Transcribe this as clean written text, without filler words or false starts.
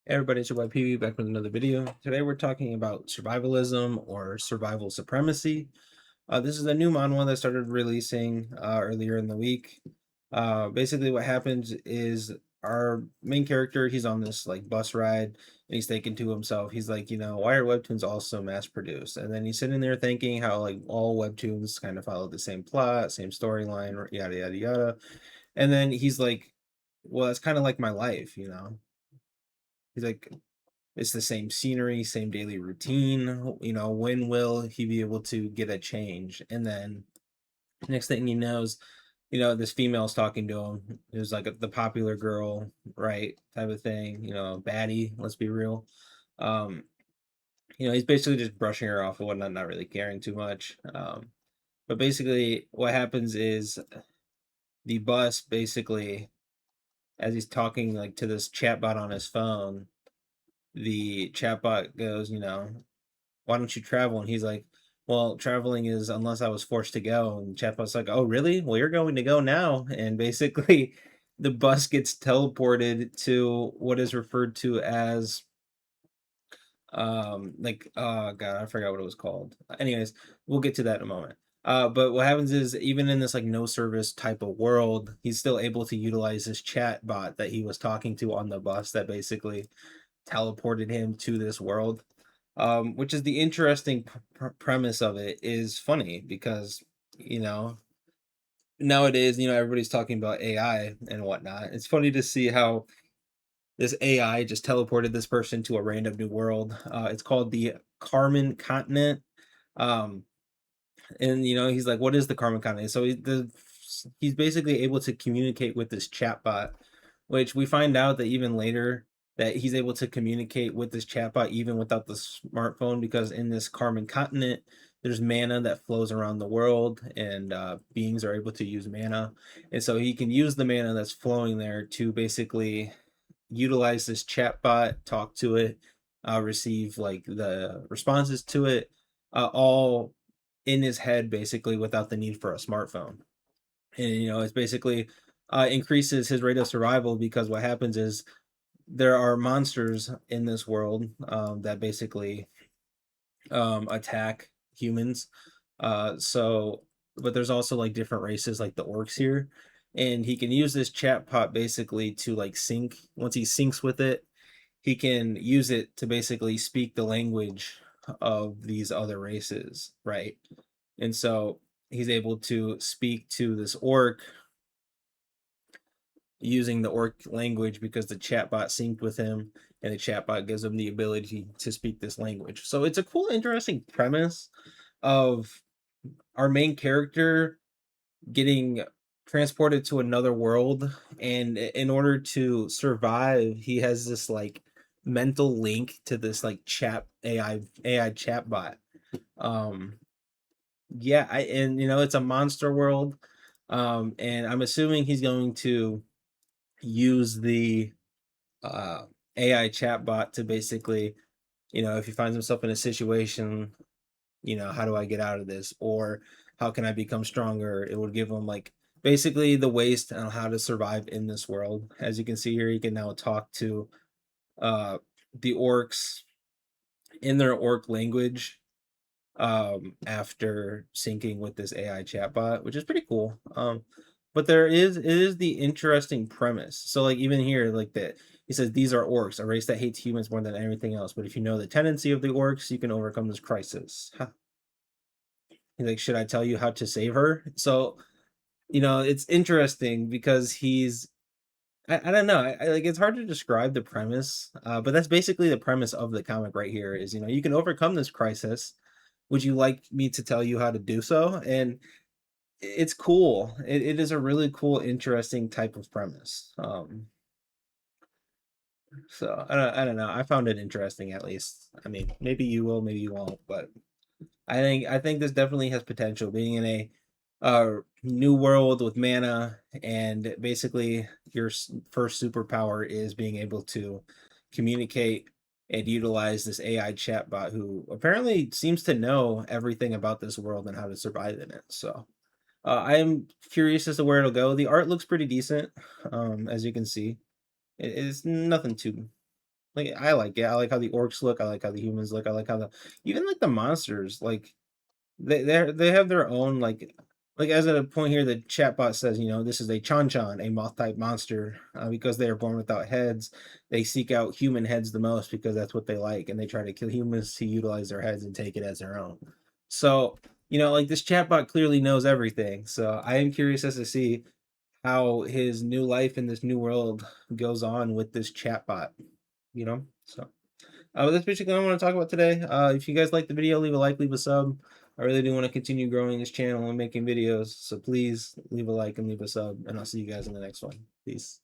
Hey everybody, it's your boy PB back with another video. Today we're talking about survivalism or survival supremacy. This is a new manhwa that started releasing earlier in the week. Basically, what happens is our main character, he's on this like bus ride and he's thinking to himself, he's like, why are webtoons also mass produced? And then he's sitting there thinking how like all webtoons kind of follow the same plot, same storyline, yada yada yada. And then he's like, well, that's kind of like my life. He's like, it's the same scenery, same daily routine. When will he be able to get a change? And then next thing he knows, this female's talking to him. It was like the popular girl, right? Type of thing, baddie, let's be real. Um, he's basically just brushing her off and whatnot, not really caring too much. But basically what happens is the bus basically, as he's talking like to this chatbot on his phone, the chatbot goes, why don't you travel? And he's like, well, traveling is unless I was forced to go. And Chatbot's like, oh, really? Well, you're going to go now. And basically, the bus gets teleported to what is referred to as like god, I forgot what it was called. Anyways, we'll get to that in a moment. But what happens is even in this like no service type of world, he's still able to utilize this chat bot that he was talking to on the bus that basically teleported him to this world. Which is the interesting premise of it is funny because you know nowadays everybody's talking about AI and whatnot. It's funny to see how this AI just teleported this person to a random new world. It's called the Carmen Continent. Um, and he's like, "What is the Karma Continent?" So he's basically able to communicate with this chatbot, which we find out that even later that he's able to communicate with this chatbot even without the smartphone, because in this Karman continent there's mana that flows around the world, and beings are able to use mana, and so he can use the mana that's flowing there to basically utilize this chatbot, talk to it, receive like the responses to it, all in his head basically without the need for a smartphone. And it's basically increases his rate of survival because what happens is there are monsters in this world that basically attack humans. So, but there's also like different races like the orcs here, and he can use this chatbot basically to like sync. Once he syncs with it, he can use it to basically speak the language of these other races, right? And so he's able to speak to this orc using the orc language because the chatbot synced with him, and the chatbot gives him the ability to speak this language. So it's a cool, interesting premise of our main character getting transported to another world, and in order to survive he has this like mental link to this like chat AI chatbot. um yeah, and it's a monster world. And I'm assuming he's going to use the uh AI chatbot to basically, if he finds himself in a situation, how do I get out of this? Or how can I become stronger? It would give him like basically the ways on how to survive in this world. As you can see here, he can now talk to uh the orcs in their orc language after syncing with this AI chatbot, which is pretty cool. But it is the interesting premise. So like even here, like that he says these are orcs, a race that hates humans more than anything else. But if you know the tendency of the orcs, you can overcome this crisis. He's like, should I tell you how to save her? So, it's interesting because I don't know. Like it's hard to describe the premise, but that's basically the premise of the comic right here is, you can overcome this crisis. Would you like me to tell you how to do so? And it's cool. It is a really cool, interesting type of premise. So I don't know. I found it interesting at least. I mean, maybe you will, maybe you won't, but I think this definitely has potential being in a new world with mana, and basically your first superpower is being able to communicate and utilize this AI chatbot who apparently seems to know everything about this world and how to survive in it. So I am curious as to where it'll go. The art looks pretty decent, as you can see. It's nothing too. Like, I like it. I like how the orcs look. I like how the humans look. I like how the even like the monsters, like they have their own like as at a point here, the chatbot says, this is a Chan-Chan, a moth type monster, because they are born without heads. They seek out human heads the most because that's what they like, and they try to kill humans to utilize their heads and take it as their own. So, like this chatbot clearly knows everything. So I am curious as to see how his new life in this new world goes on with this chatbot, So that's basically what I want to talk about today. If you guys like the video, leave a like, leave a sub. I really do want to continue growing this channel and making videos. So please leave a like and leave a sub, and I'll see you guys in the next one. Peace.